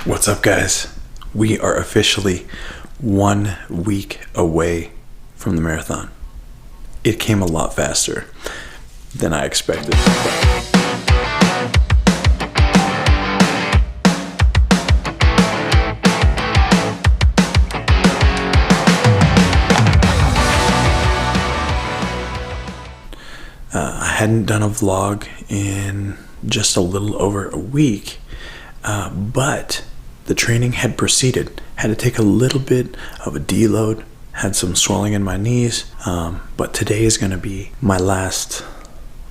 What's up, guys? We are officially 1 week away from the marathon. It came a lot faster than I expected. I hadn't done a vlog in just a little over a week, but the training had proceeded. Had to take a little bit of a deload, had some swelling in my knees, but today is going to be my last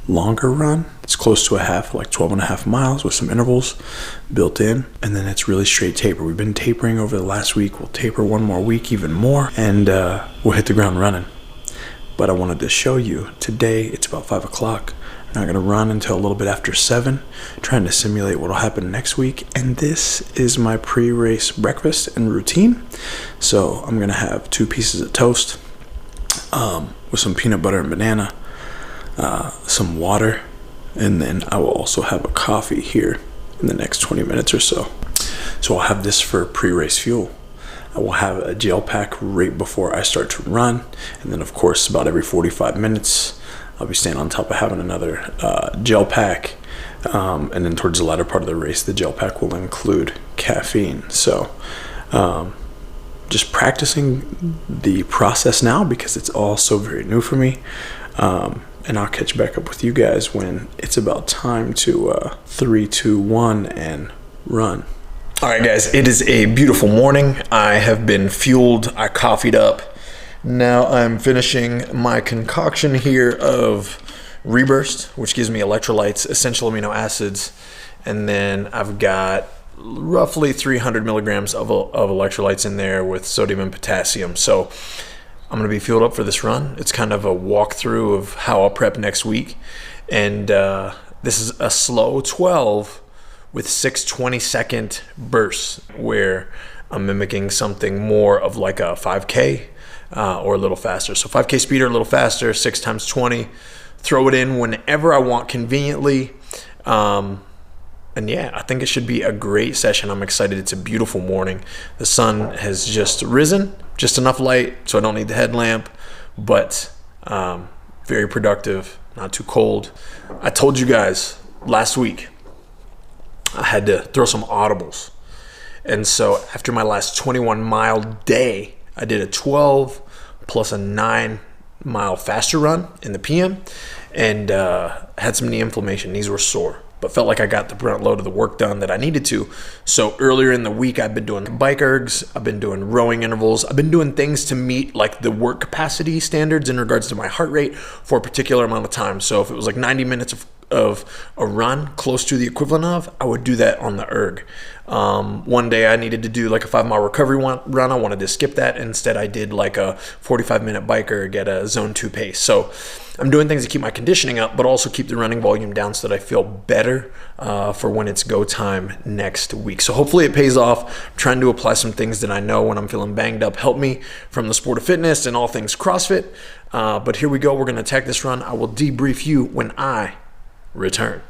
longer run. It's close to a half, like 12.5 miles with some intervals built in, and then it's really straight taper. We've been tapering over the last week. We'll taper one more week, even more, and we'll hit the ground running. But I wanted to show you today. It's about 5 o'clock. I'm not gonna run until a little bit after 7, trying to simulate what'll happen next week. And this is my pre-race breakfast and routine. So I'm gonna have 2 pieces of toast with some peanut butter and banana, some water, and then I will also have a coffee here in the next 20 minutes or so. So I'll have this for pre-race fuel. I will have a gel pack right before I start to run, and then of course about every 45 minutes I'll be staying on top of having another gel pack, and then towards the latter part of the race the gel pack will include caffeine. So just practicing the process now because it's all so very new for me, and I'll catch back up with you guys when it's about time to 3, 2, 1 and run. All right, guys, it is a beautiful morning. I have been fueled. I coffeed up. Now I'm finishing my concoction here of Reburst, which gives me electrolytes, essential amino acids, and then I've got roughly 300 milligrams of electrolytes in there with sodium and potassium. So I'm gonna be fueled up for this run. It's kind of a walkthrough of how I'll prep next week. And this is a slow 12 with 6 20-second bursts where I'm mimicking something more of like a 5K or a little faster. So 5K speed or a little faster, 6 times 20. Throw it in whenever I want conveniently. And yeah, I think it should be a great session. I'm excited. It's a beautiful morning. The sun has just risen, just enough light so I don't need the headlamp, but very productive, not too cold. I told you guys last week I had to throw some audibles. And so after my last 21-mile day, I did a 12 plus a 9-mile faster run in the PM, and had some knee inflammation. Knees were sore, but felt like I got the brunt load of the work done that I needed to. So earlier in the week, I've been doing bike ergs, I've been doing rowing intervals, I've been doing things to meet like the work capacity standards in regards to my heart rate for a particular amount of time. So if it was like 90 minutes of a run, close to the equivalent of, I would do that on the erg. One day I needed to do like a 5-mile recovery run. I wanted to skip that. Instead, I did like a 45-minute bike erg at a zone 2 pace. So I'm doing things to keep my conditioning up, but also keep the running volume down so that I feel better for when it's go time next week. So hopefully it pays off. I'm trying to apply some things that I know when I'm feeling banged up help me from the sport of fitness and all things CrossFit. But here we go. We're going to attack this run. I will debrief you when I return.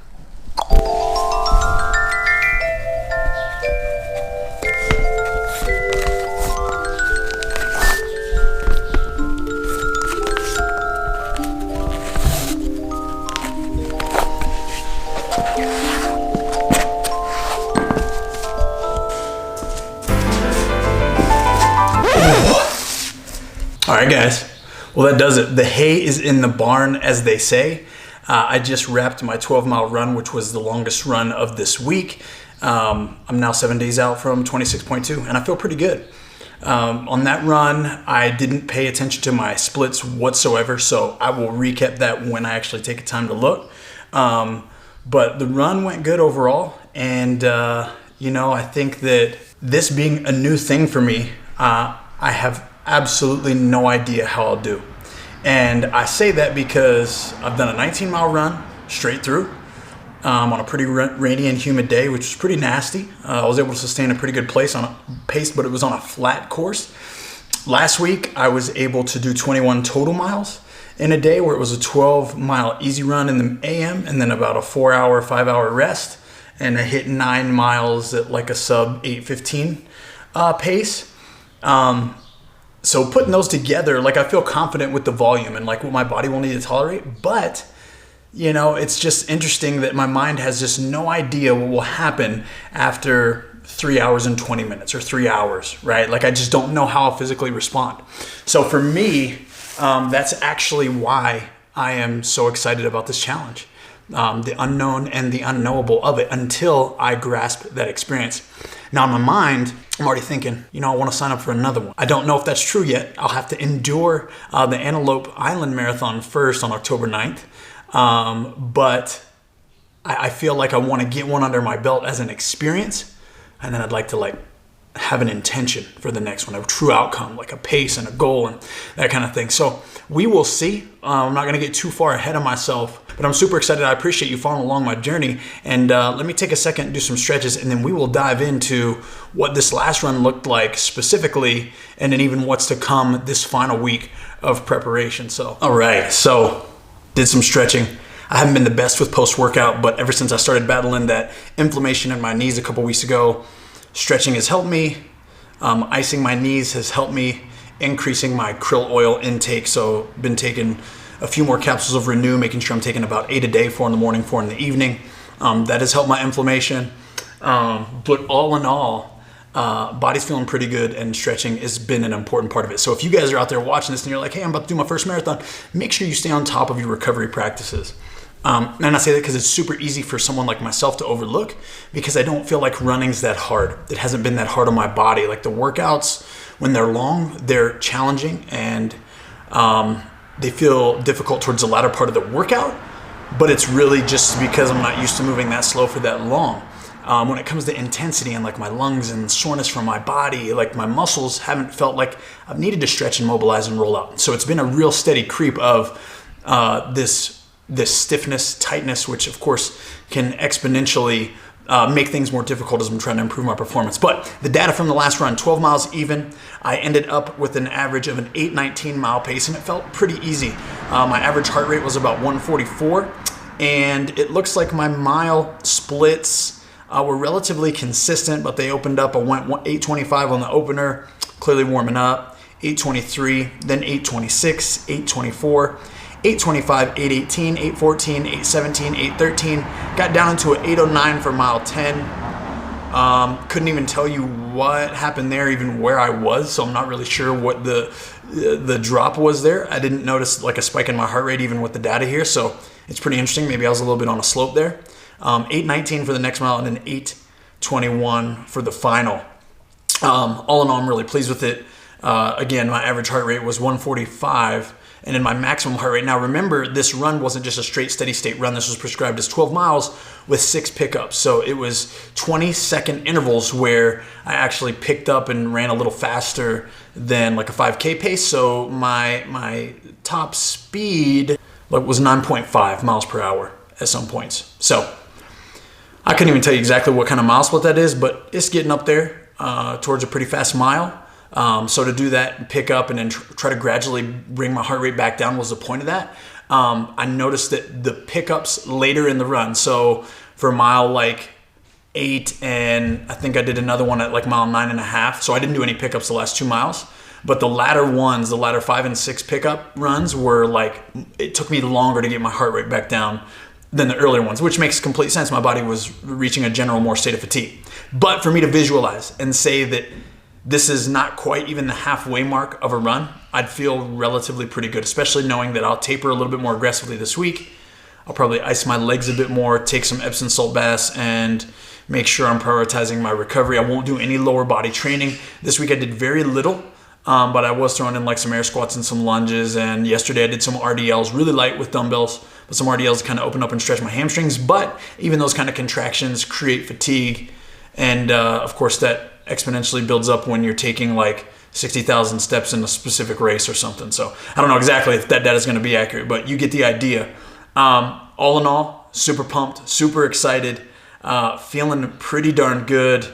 All right, guys. Well, that does it. The hay is in the barn, as they say. I just wrapped my 12-mile run, which was the longest run of this week. I'm now 7 days out from 26.2, and I feel pretty good. On that run, I didn't pay attention to my splits whatsoever, so I will recap that when I actually take time to look. But the run went good overall, and I think that this being a new thing for me, I have absolutely no idea how I'll do. And I say that because I've done a 19-mile run straight through on a pretty rainy and humid day, which was pretty nasty. I was able to sustain a pretty good pace, but it was on a flat course. Last week, I was able to do 21 total miles in a day, where it was a 12-mile easy run in the AM and then about a 4-hour, 5-hour rest. and I hit 9 miles at like a sub 8:15 pace. So putting those together, like I feel confident with the volume and like what my body will need to tolerate. But, you know, it's just interesting that my mind has just no idea what will happen after 3 hours and 20 minutes or 3 hours, right? Like I just don't know how I'll physically respond. So for me, that's actually why I am so excited about this challenge. The unknown and the unknowable of it until I grasp that experience. Now in my mind, I'm already thinking, you know, I want to sign up for another one. I don't know if that's true yet. I'll have to endure the Antelope Island Marathon first on October 9th. But I feel like I want to get one under my belt as an experience. And then I'd like to like have an intention for the next one, a true outcome, like a pace and a goal and that kind of thing. So we will see. I'm not going to get too far ahead of myself, but I'm super excited. I appreciate you following along my journey. And let me take a second and do some stretches, and then we will dive into what this last run looked like specifically, and then even what's to come this final week of preparation. So, all right. So did some stretching. I haven't been the best with post-workout, but ever since I started battling that inflammation in my knees a couple weeks ago, stretching has helped me. Icing my knees has helped me. Increasing my krill oil intake. So been taking a few more capsules of Renew, making sure I'm taking about 8 a day, 4 in the morning, 4 in the evening. That has helped my inflammation. But all in all, body's feeling pretty good, and stretching has been an important part of it. So if you guys are out there watching this and you're like, hey, I'm about to do my first marathon, make sure you stay on top of your recovery practices. And I say that because it's super easy for someone like myself to overlook, because I don't feel like running's that hard. It hasn't been that hard on my body. Like the workouts, when they're long, they're challenging, and they feel difficult towards the latter part of the workout, but it's really just because I'm not used to moving that slow for that long. When it comes to intensity and like my lungs and soreness from my body, like my muscles haven't felt like I've needed to stretch and mobilize and roll out. So it's been a real steady creep of this stiffness, tightness, which of course can exponentially make things more difficult as I'm trying to improve my performance. But the data from the last run, 12 miles even, I ended up with an average of an 8:19 mile pace, and it felt pretty easy. My average heart rate was about 144, and it looks like my mile splits were relatively consistent, but they opened up. I went 8:25 on the opener, clearly warming up, 8:23, then 8:26, 8:24, 8:25, 8:18, 8:14, 8:17, 8:13, got down into an 8:09 for mile 10. Couldn't even tell you what happened there, even where I was, so I'm not really sure what the drop was there. I didn't notice like a spike in my heart rate even with the data here, so it's pretty interesting. Maybe I was a little bit on a slope there. 8:19 for the next mile, and then 8:21 for the final. All in all, I'm really pleased with it. Again, my average heart rate was 145, and in my maximum heart rate. Now remember, this run wasn't just a straight steady state run. This was prescribed as 12 miles with 6 pickups. So it was 20-second intervals where I actually picked up and ran a little faster than like a 5K pace. So my top speed was 9.5 miles per hour at some points. So I couldn't even tell you exactly what kind of mile split that is, but it's getting up there towards a pretty fast mile. So to do that and pick up and then try to gradually bring my heart rate back down was the point of that. I noticed that the pickups later in the run, so for mile like 8, and I think I did another one at like mile 9.5. So I didn't do any pickups the last 2 miles, but the latter ones, the latter 5 and 6 pickup runs were like, it took me longer to get my heart rate back down than the earlier ones, which makes complete sense. My body was reaching a general more state of fatigue. But for me to visualize and say that this is not quite even the halfway mark of a run, I'd feel relatively pretty good, especially knowing that I'll taper a little bit more aggressively this week. I'll probably ice my legs a bit more, take some Epsom salt baths, and make sure I'm prioritizing my recovery. I won't do any lower body training. This week I did very little, but I was throwing in like some air squats and some lunges, and yesterday I did some RDLs, really light with dumbbells, but some RDLs to kind of open up and stretch my hamstrings. But even those kind of contractions create fatigue, and of course that exponentially builds up when you're taking like 60,000 steps in a specific race or something. So I don't know exactly if that data is going to be accurate, but you get the idea. All in all, super pumped, super excited, feeling pretty darn good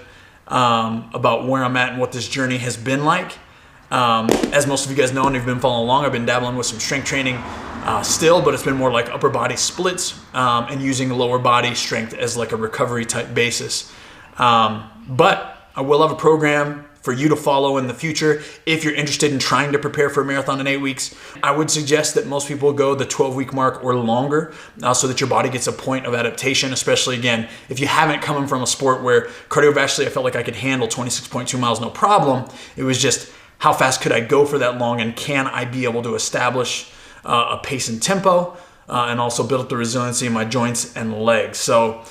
about where I'm at and what this journey has been like. As most of you guys know and you've been following along, I've been dabbling with some strength training still, but it's been more like upper body splits and using lower body strength as like a recovery type basis. But I will have a program for you to follow in the future if you're interested in trying to prepare for a marathon in 8 weeks. I would suggest that most people go the 12-week mark or longer so that your body gets a point of adaptation, especially, again, if you haven't come from a sport where cardiovascularly I felt like I could handle 26.2 miles no problem. It was just how fast could I go for that long, and can I be able to establish a pace and tempo and also build up the resiliency in my joints and legs. So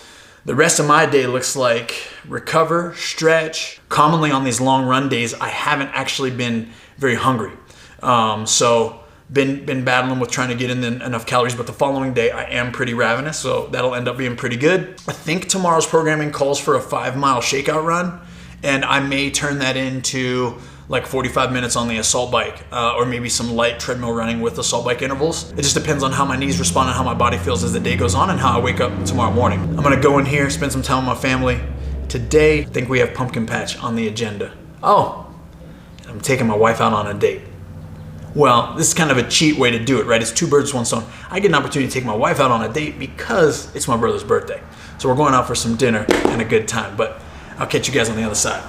the rest of my day looks like recover, stretch. Commonly on these long run days, I haven't actually been very hungry. So been battling with trying to get in enough calories, but the following day I am pretty ravenous, so that'll end up being pretty good. I think tomorrow's programming calls for a 5-mile shakeout run, and I may turn that into like 45 minutes on the assault bike, or maybe some light treadmill running with assault bike intervals. It just depends on how my knees respond and how my body feels as the day goes on and how I wake up tomorrow morning. I'm gonna go in here, spend some time with my family. Today, I think we have pumpkin patch on the agenda. Oh, I'm taking my wife out on a date. Well, this is kind of a cheat way to do it, right? It's 2 birds, 1 stone. I get an opportunity to take my wife out on a date because it's my brother's birthday. So we're going out for some dinner and a good time, but I'll catch you guys on the other side.